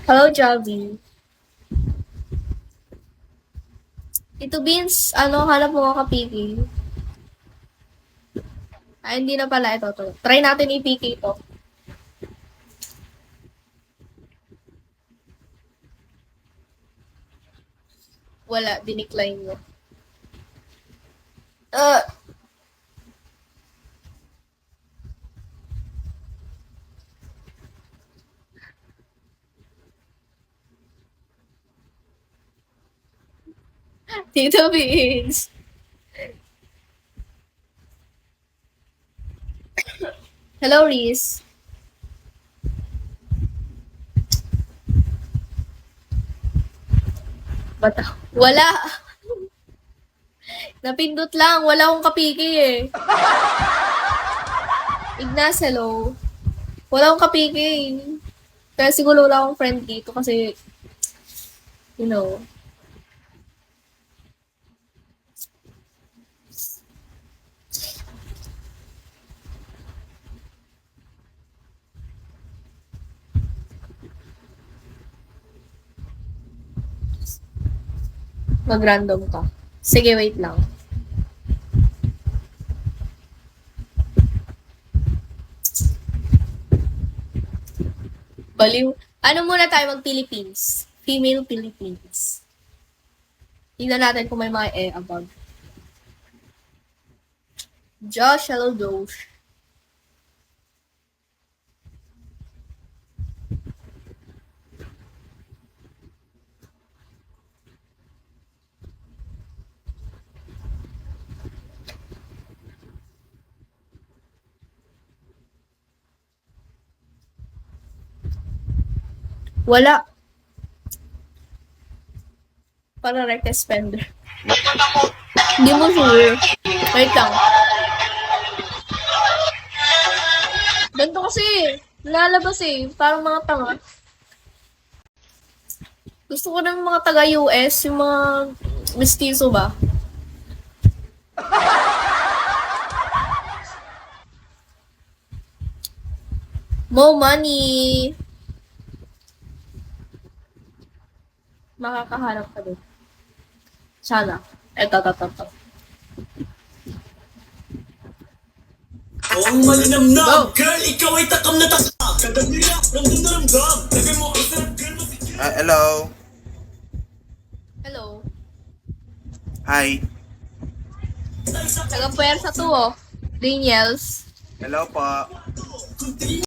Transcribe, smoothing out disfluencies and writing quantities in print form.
Hello, Javi. Ito, Beans, hanap mo ka PK. Ay, hindi na pala ito. Try natin i-PK ito. Wala, dinicline mo. Uh, Tito Beans. Hello, Reese. Bata. Wala. Napindot lang. Wala akong kapiki eh. Ignas, hello. Wala akong kapiki. Kaya siguro wala akong friend dito kasi, you know, mag-random ka. Sige, wait lang. Baliw. Ano muna tayo mag-Philippines? Female Philippines. Tingnan natin kung may mga above. Josh, hello, Josh. Wala. Para reckless spender. Hindi mo sure. Wait lang. Ganito kasi. Lalabas eh. Parang mga tanga. Gusto ko ng mga taga-US, yung mga mestizo ba? Mo money. Makakaharap ka doon. Sana. Eto. Oh, malinamnam! Girl, ikaw ay takam na takam! Kadamira, ramdam na ramdam! Lagay mo ang sarap, girl, Hello. Hello. Hi. Taga-puwersa to oh. Daniels. Hello po.